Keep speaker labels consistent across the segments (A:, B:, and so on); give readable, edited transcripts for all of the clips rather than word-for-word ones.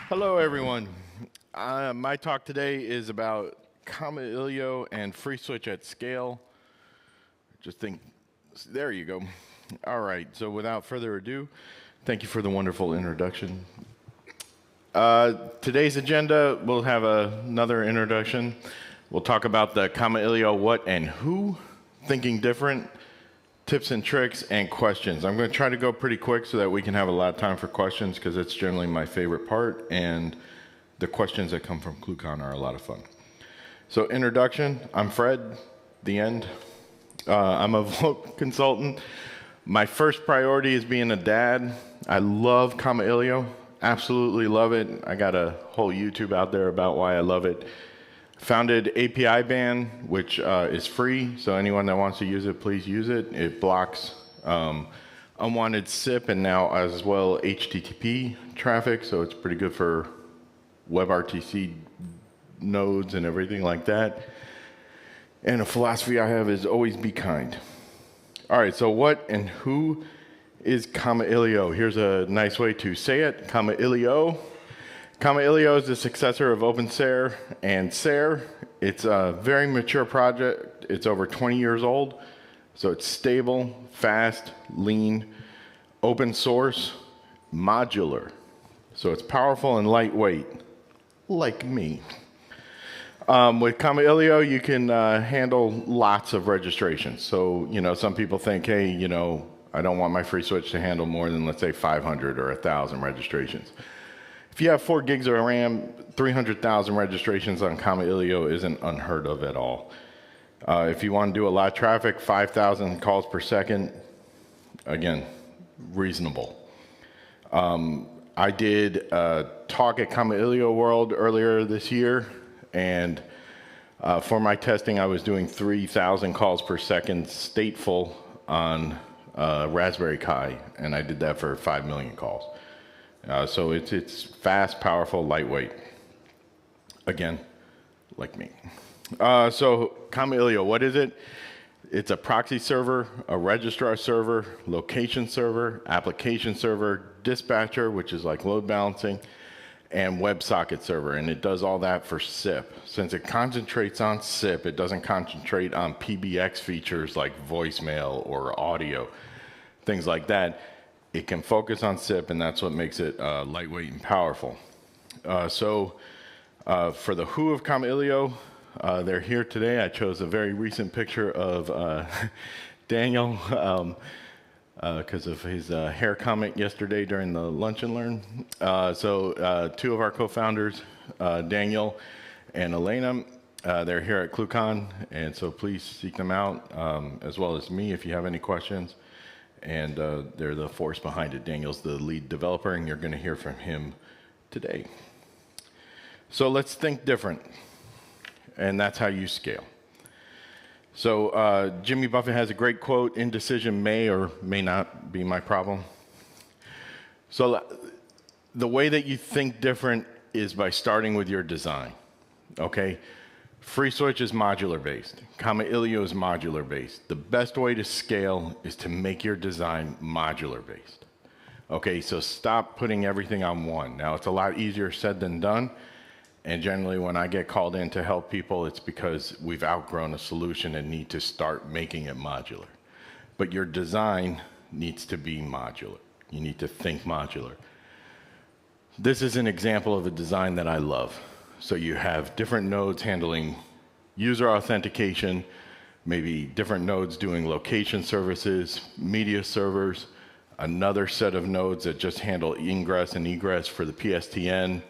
A: Hello, everyone. My talk today is about Kamailio and FreeSWITCH at scale. There you go. All right, so without further ado, thank you for the wonderful introduction. Today's agenda, we'll have another introduction. We'll talk about the Kamailio what and who, thinking different, tips and tricks, and questions. I'm going to try to go pretty quick so that we can have a lot of time for questions because it's generally my favorite part, and the questions that come from ClueCon are a lot of fun. So introduction, I'm Fred, the end. I'm a VoIP consultant. My first priority is being a dad. I love Kamailio, absolutely love it. I got a whole YouTube out there about why I love it. Founded API ban, which is free, so anyone that wants to use it, please use it. It blocks unwanted SIP and now as well HTTP traffic, so it's pretty good for WebRTC nodes and everything like that. And a philosophy I have is always be kind. All right, so what and who is Kamailio? Here's a nice way to say it, Kamailio. Kamailio is the successor of OpenSARE and SARE. It's a very mature project. It's over 20 years old, so it's stable, fast, lean, open source, modular. So it's powerful and lightweight, like me. With Kamailio, you can handle lots of registrations. So, some people think, hey, I don't want my FreeSWITCH to handle more than, let's say, 500 or 1,000 registrations. If you have 4 gigs of RAM, 300,000 registrations on Kamailio isn't unheard of at all. If you want to do a lot of traffic, 5,000 calls per second, again, reasonable. I did a talk at Kamailio World earlier this year, and for my testing, I was doing 3,000 calls per second stateful on Raspberry Pi, and I did that for 5 million calls. So it's fast, powerful, lightweight. Again, like me. So Kamailio, what is it? It's a proxy server, a registrar server, location server, application server, dispatcher, which is like load balancing, and WebSocket server. And it does all that for SIP. Since it concentrates on SIP, it doesn't concentrate on PBX features like voicemail or audio, things like that. It can focus on SIP, and that's what makes it lightweight and powerful. For the who of Kamailio, they're here today. I chose a very recent picture of Daniel because of his hair comment yesterday during the Lunch and Learn. 2 of our co-founders, Daniel and Elena, they're here at ClueCon, and so please seek them out, as well as me if you have any questions. And they're the force behind it. Daniel's the lead developer, and you're going to hear from him today. So let's think different, and that's how you scale. So Jimmy Buffett has a great quote, indecision may or may not be my problem. So the way that you think different is by starting with your design, okay? FreeSWITCH is modular-based. Kamailio is modular-based. The best way to scale is to make your design modular-based. Okay, so stop putting everything on one. Now, it's a lot easier said than done, and generally when I get called in to help people, it's because we've outgrown a solution and need to start making it modular. But your design needs to be modular. You need to think modular. This is an example of a design that I love. So you have different nodes handling user authentication, maybe different nodes doing location services, media servers, another set of nodes that just handle ingress and egress for the PSTN.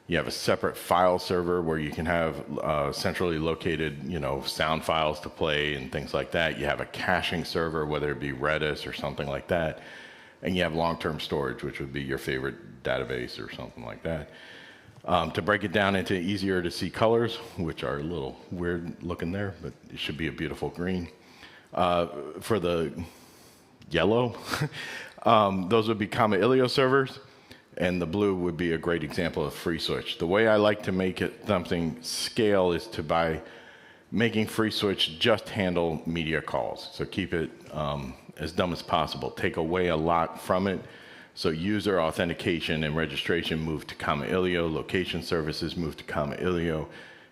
A: You have a separate file server where you can have centrally located, sound files to play and things like that. You have a caching server, whether it be Redis or something like that. And you have long-term storage, which would be your favorite database or something like that. To break it down into easier to see colors, which are a little weird looking there, but it should be a beautiful green. For the yellow, those would be Kamailio servers, and the blue would be a great example of FreeSWITCH. The way I like to make it something scale is by making FreeSWITCH just handle media calls. So keep it as dumb as possible. Take away a lot from it So user authentication and registration moved to Kamailio, location services moved to Kamailio,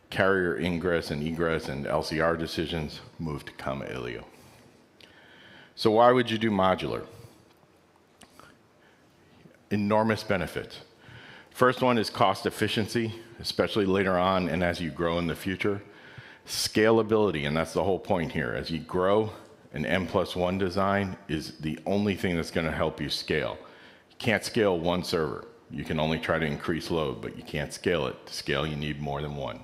A: carrier ingress and egress and LCR decisions moved to Kamailio. So why would you do modular? Enormous benefits. First one is cost efficiency, especially later on and as you grow in the future. Scalability, and that's the whole point here. As you grow, an N+1 design is the only thing that's going to help you scale. You can't scale one server. You can only try to increase load, but you can't scale it. To scale, you need more than one.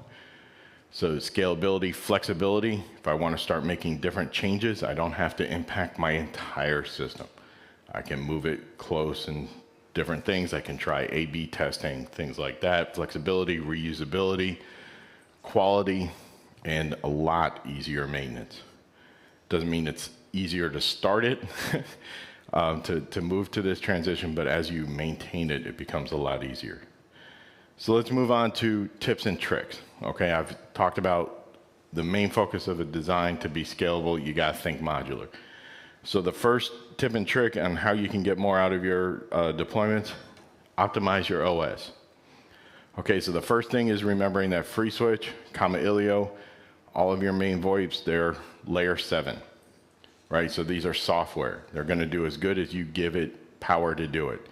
A: So scalability, flexibility. If I want to start making different changes, I don't have to impact my entire system. I can move it close and different things. I can try A/B testing, things like that. Flexibility, reusability, quality, and a lot easier maintenance. Doesn't mean it's easier to start it, to move to this transition, but as you maintain it, it becomes a lot easier. So let's move on to tips and tricks. Okay, I've talked about the main focus of a design to be scalable. You got to think modular. So the first tip and trick on how you can get more out of your deployments, optimize your OS. Okay, so the first thing is remembering that FreeSWITCH, Kamailio, all of your main VoIPs, they're layer 7, right? So these are software. They're going to do as good as you give it power to do it.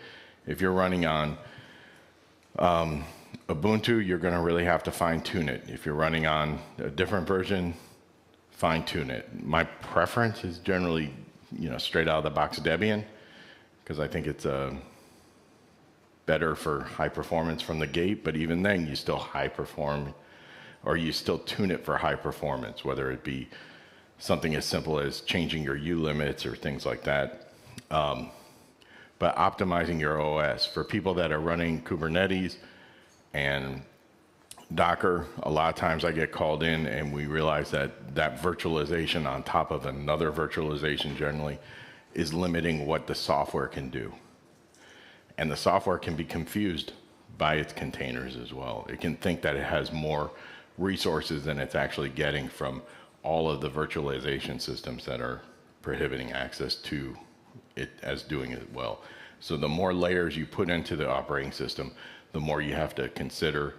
A: If you're running on Ubuntu, you're going to really have to fine-tune it. If you're running on a different version, fine-tune it. My preference is generally, straight out of the box Debian, because I think it's better for high performance from the gate, but even then you still high perform, or you still tune it for high performance, whether it be something as simple as changing your U limits or things like that. But optimizing your OS. For people that are running Kubernetes and Docker, a lot of times I get called in and we realize that that virtualization on top of another virtualization generally is limiting what the software can do. And the software can be confused by its containers as well. It can think that it has more resources than it's actually getting from all of the virtualization systems that are prohibiting access to it as doing it well. So the more layers you put into the operating system, the more you have to consider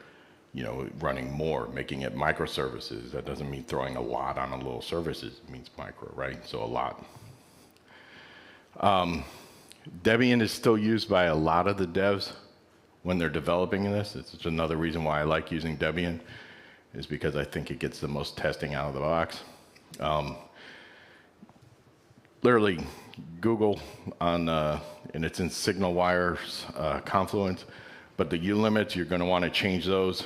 A: running more, making it microservices. That doesn't mean throwing a lot on a little services. It means micro, right? So a lot. Debian is still used by a lot of the devs when they're developing this. It's another reason why I like using Debian, is because I think it gets the most testing out of the box. Literally, Google on, and it's in SignalWire's Confluence, but the U limits, you're going to want to change those.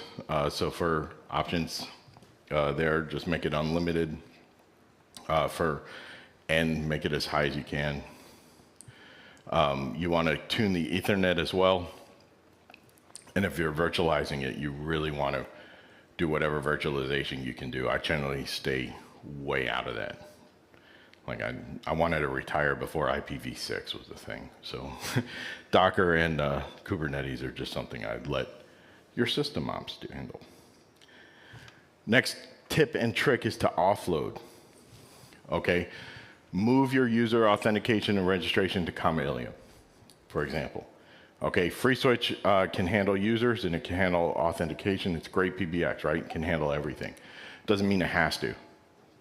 A: So for options there, just make it unlimited and make it as high as you can. You want to tune the Ethernet as well. And if you're virtualizing it, you really want to do whatever virtualization you can do. I generally stay way out of that. Like I wanted to retire before IPv6 was the thing. So Docker and Kubernetes are just something I'd let your system ops handle. Next tip and trick is to offload. Okay, move your user authentication and registration to Kamailio, for example. Okay, FreeSWITCH can handle users and it can handle authentication. It's great PBX, right? It can handle everything. Doesn't mean it has to.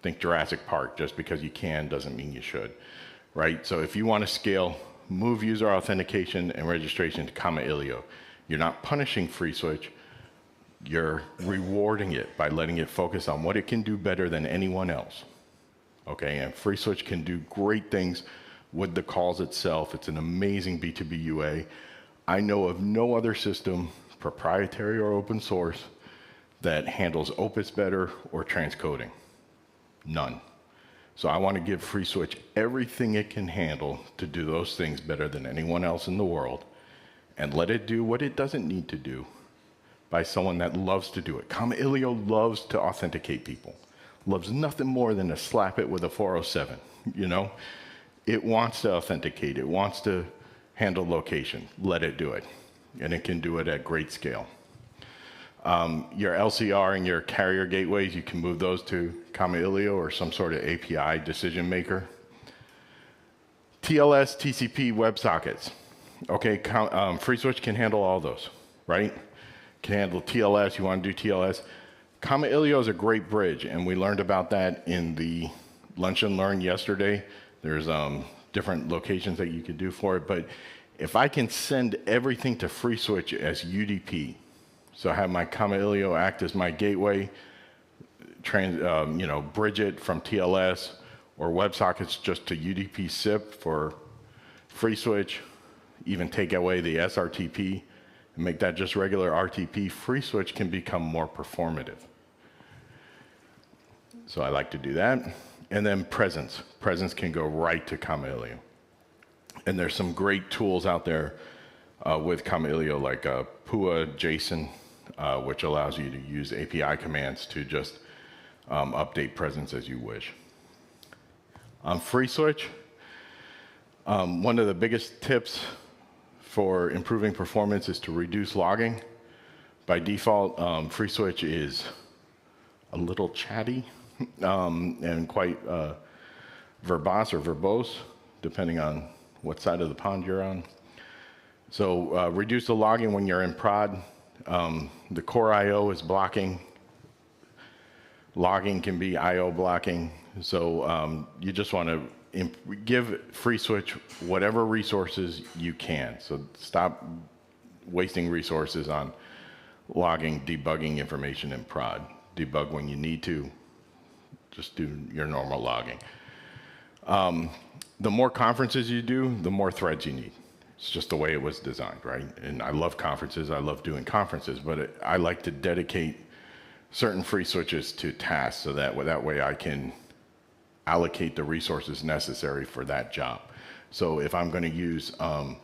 A: Think Jurassic Park. Just because you can doesn't mean you should, right? So if you want to scale, move user authentication and registration to Kamailio. You're not punishing FreeSWITCH. You're rewarding it by letting it focus on what it can do better than anyone else. Okay, and FreeSWITCH can do great things with the calls itself. It's an amazing B2B UA. I know of no other system, proprietary or open source, that handles Opus better or transcoding. None. So I want to give FreeSWITCH everything it can handle to do those things better than anyone else in the world, and let it do what it doesn't need to do by someone that loves to do it. Kamailio loves to authenticate people. Loves nothing more than to slap it with a 407, It wants to authenticate. It wants to handle location. Let it do it. And it can do it at great scale. Your LCR and your carrier gateways, you can move those to Kamailio or some sort of API decision maker. TLS, TCP, WebSockets. Okay, FreeSWITCH can handle all those, right? Can handle TLS, you want to do TLS. Kamailio is a great bridge, and we learned about that in the Lunch and Learn yesterday. There's different locations that you could do for it, but if I can send everything to FreeSWITCH as UDP, so I have my Kamailio act as my gateway, bridge it from TLS or WebSockets just to UDP SIP for FreeSWITCH, even take away the SRTP and make that just regular RTP, FreeSWITCH can become more performative. So I like to do that. And then presence. Presence can go right to Kamailio. And there's some great tools out there with Kamailio like PUA, JSON, which allows you to use API commands to just update presence as you wish. On FreeSWITCH, one of the biggest tips for improving performance is to reduce logging. By default, FreeSWITCH is a little chatty and quite verbose or verbose, depending on what side of the pond you're on. So reduce the logging when you're in prod. The core I/O is blocking. Logging can be I/O blocking. So you just want to give FreeSWITCH whatever resources you can. So stop wasting resources on logging, debugging information in prod. Debug when you need to. Just do your normal logging. The more conferences you do, the more threads you need. It's just the way it was designed, right? And I love conferences. I love doing conferences, but I like to dedicate certain FreeSWITCHes to tasks so that way I can allocate the resources necessary for that job. So if I'm going to use a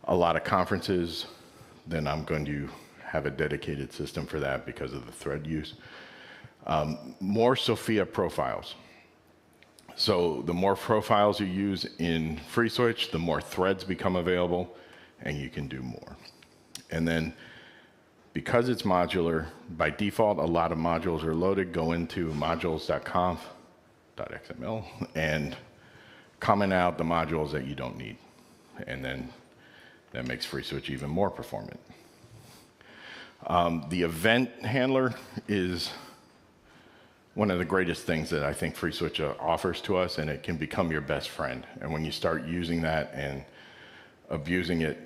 A: lot of conferences, then I'm going to have a dedicated system for that because of the thread use. More Sophia profiles. So the more profiles you use in FreeSWITCH, the more threads become available, and you can do more. And then because it's modular, by default, a lot of modules are loaded. Go into modules.conf.xml and comment out the modules that you don't need. And then that makes FreeSWITCH even more performant. The event handler is one of the greatest things that I think FreeSWITCH offers to us, and it can become your best friend. And when you start using that and abusing it,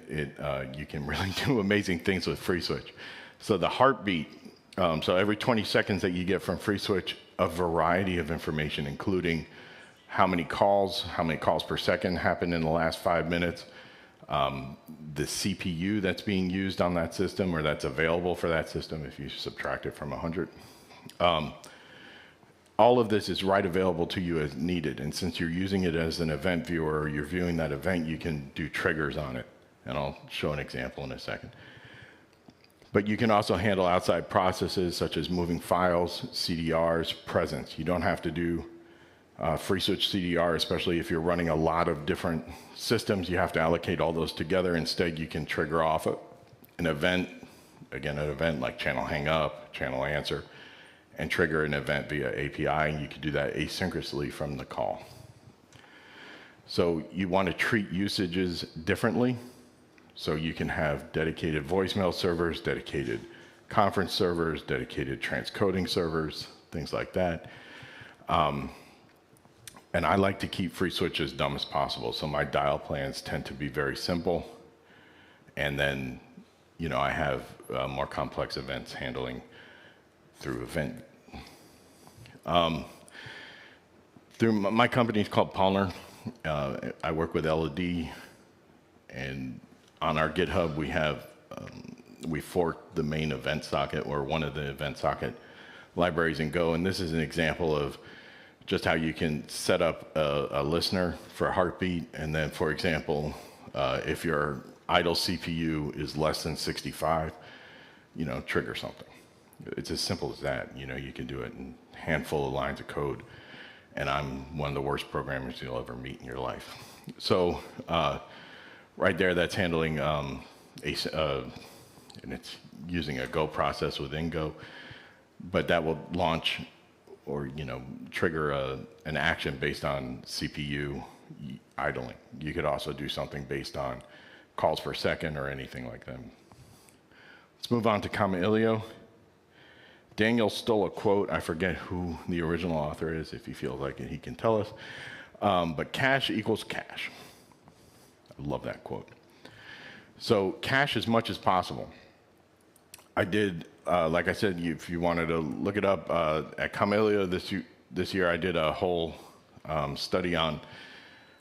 A: you can really do amazing things with FreeSWITCH. So the heartbeat, so every 20 seconds that you get from FreeSWITCH, a variety of information, including how many calls per second happened in the last 5 minutes, the CPU that's being used on that system or that's available for that system if you subtract it from 100. All of this is right available to you as needed. And since you're using it as an event viewer or you're viewing that event, you can do triggers on it. And I'll show an example in a second. But you can also handle outside processes such as moving files, CDRs, presence. You don't have to do FreeSWITCH CDR, especially if you're running a lot of different systems. You have to allocate all those together. Instead, you can trigger off an event, again, an event like channel hang up, channel answer, and trigger an event via API, and you can do that asynchronously from the call. So you want to treat usages differently. So you can have dedicated voicemail servers, dedicated conference servers, dedicated transcoding servers, things like that. And I like to keep FreeSWITCH as dumb as possible. So my dial plans tend to be very simple. And then, I have more complex events handling through event. Through my company is called Posner. I work with LED, and on our GitHub we have we forked the main event socket or one of the event socket libraries in Go, and this is an example of just how you can set up a listener for a heartbeat, and then, for example, if your idle CPU is less than 65, trigger something. It's as simple as that. You can do it in a handful of lines of code, and I'm one of the worst programmers you'll ever meet in your life. So right there, that's handling and it's using a Go process within Go, but that will launch or trigger an action based on CPU idling. You could also do something based on calls per second or anything like that. Let's move on to Kamailio. Daniel stole a quote. I forget who the original author is. If he feels like it, he can tell us. But cash equals cash. I love that quote. So cash as much as possible. I did, like I said, if you wanted to look it up, at Kamailio this year I did a whole study on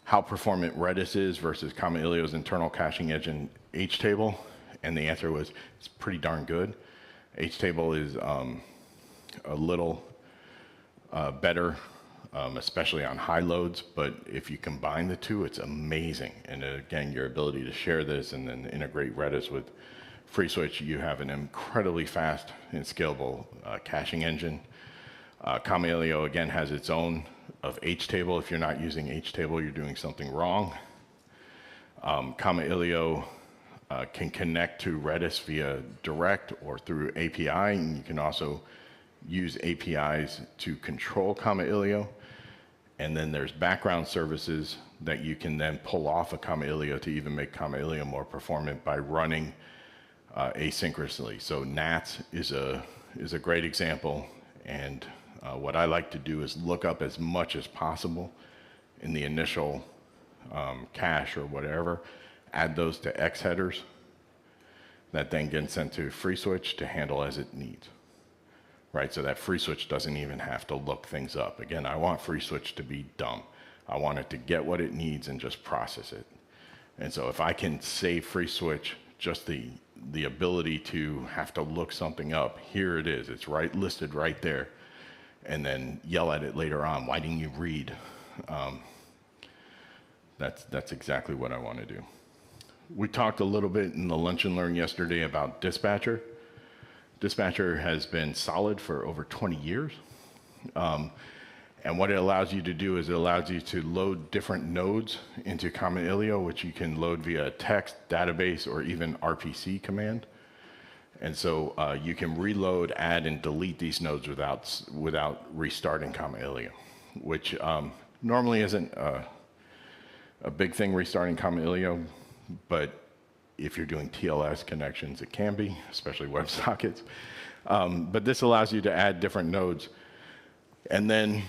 A: how performant Redis is versus Kamailio's internal caching engine HTable, and the answer was it's pretty darn good. HTable is a little better, especially on high loads, but if you combine the two, it's amazing. And again, your ability to share this and then integrate Redis with FreeSWITCH, you have an incredibly fast and scalable caching engine. Kamailio, again, has its own of HTable. If you're not using HTable, you're doing something wrong. Kamailio can connect to Redis via direct or through API, and you can also use APIs to control Kamailio. And then there's background services that you can then pull off of Kamailio to even make Kamailio more performant by running asynchronously. So Nats is a great example, and what I like to do is look up as much as possible in the initial cache or whatever, add those to X headers that then get sent to FreeSWITCH to handle as it needs. Right, so that FreeSWITCH doesn't even have to look things up. Again, I want FreeSWITCH to be dumb. I want it to get what it needs and just process it. And so if I can save FreeSWITCH just the ability to have to look something up, here it is, it's right listed right there, and then yell at it later on, why didn't you read? That's exactly what I want to do. We talked a little bit in the Lunch and Learn yesterday about Dispatcher. Dispatcher has been solid for over 20 years. And what it allows you to do is it allows you to load different nodes into Kamailio, which you can load via text, database, or even RPC command. And so you can reload, add, and delete these nodes without restarting Kamailio, which normally isn't a big thing, restarting Kamailio, but if you're doing TLS connections, it can be, especially WebSockets. But this allows you to add different nodes. And then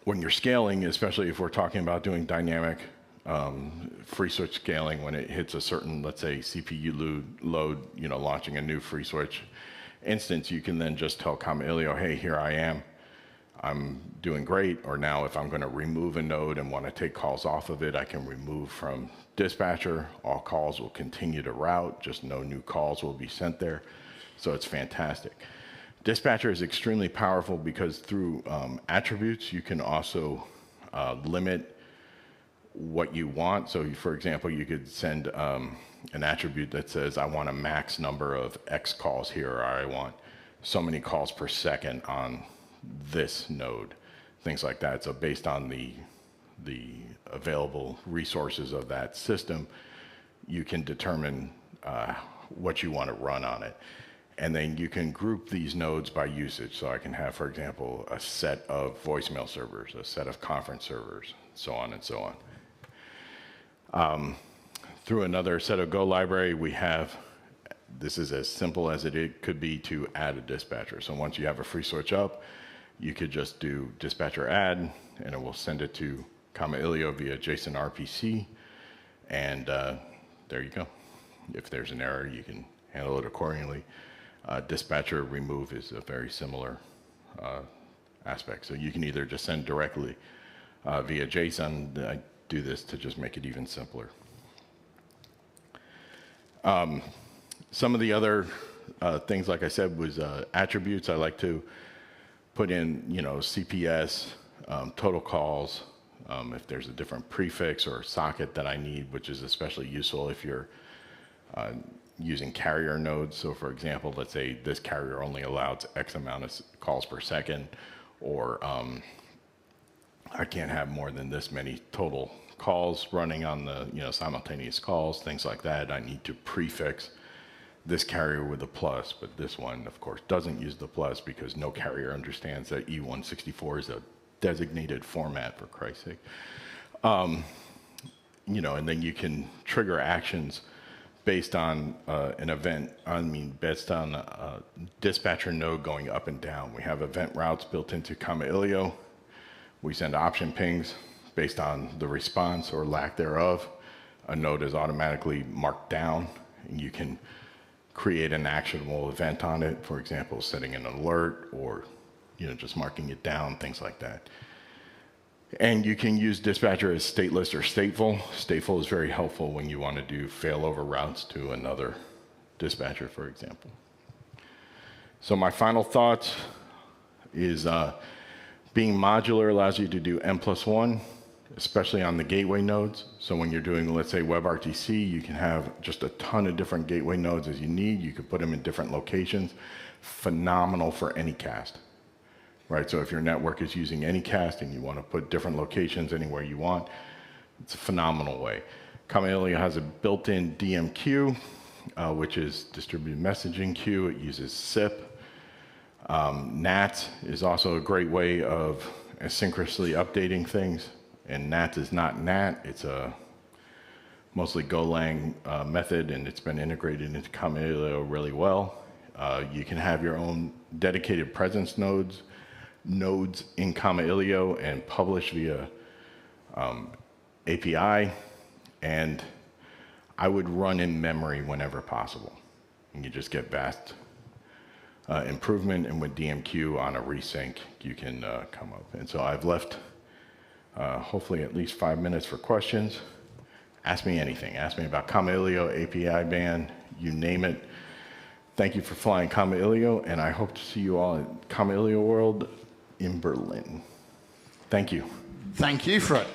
A: when you're scaling, especially if we're talking about doing dynamic FreeSWITCH scaling, when it hits a certain, let's say, CPU load, launching a new FreeSWITCH instance, you can then just tell Kamailio, hey, here I am. I'm doing great. Or now if I'm going to remove a node and want to take calls off of it, I can remove from Dispatcher. All calls will continue to route, just no new calls will be sent there. So it's fantastic. Dispatcher is extremely powerful because through attributes, you can also limit what you want. So for example, you could send an attribute that says, I want a max number of X calls here, or I want so many calls per second on this node, things like that. So based on the available resources of that system, you can determine what you want to run on it. And then you can group these nodes by usage. So I can have, for example, a set of voicemail servers, a set of conference servers, so on and so on. Through another set of Go library, we have, this is as simple as it could be to add a dispatcher. So once you have a FreeSWITCH up, you could just do dispatcher add, and it will send it to Kamailio via JSON RPC, and there you go. If there's an error, you can handle it accordingly. Dispatcher remove is a very similar aspect. So you can either just send directly via JSON. I do this to just make it even simpler. Some of the other things, like I said, was attributes. I like to put in, CPS, total calls, if there's a different prefix or socket that I need, which is especially useful if you're using carrier nodes. So for example, let's say this carrier only allows X amount of calls per second, or I can't have more than this many total calls running on the simultaneous calls, things like that. I need to prefix this carrier with a plus, but this one, of course, doesn't use the plus because no carrier understands that E164 is a designated format, for Christ's sake. and then you can trigger actions based on an event, based on a dispatcher node going up and down. We have event routes built into Kamailio. We send option pings based on the response or lack thereof. A node is automatically marked down, and you can create an actionable event on it, for example, setting an alert or just marking it down, things like that. And you can use dispatcher as stateless or stateful. Stateful is very helpful when you want to do failover routes to another dispatcher, for example. So my final thoughts is being modular allows you to do N+1, especially on the gateway nodes. So when you're doing, let's say, WebRTC, you can have just a ton of different gateway nodes as you need. You could put them in different locations. Phenomenal for any cast. Right, so if your network is using any cast and you want to put different locations anywhere you want, it's a phenomenal way. Kamailio has a built-in DMQ, which is distributed messaging queue. It uses SIP. NAT is also a great way of asynchronously updating things. And NAT is not NAT. It's a mostly Golang method, and it's been integrated into Kamailio really well. You can have your own dedicated presence nodes in Kamailio and publish via API, and I would run in memory whenever possible. And you just get vast improvement, and with DMQ on a resync, you can come up. And so I've left hopefully at least 5 minutes for questions. Ask me anything. Ask me about Kamailio, API ban, you name it. Thank you for flying Kamailio, and I hope to see you all at Kamailio World in Berlin. Thank you.
B: Thank you, Fred.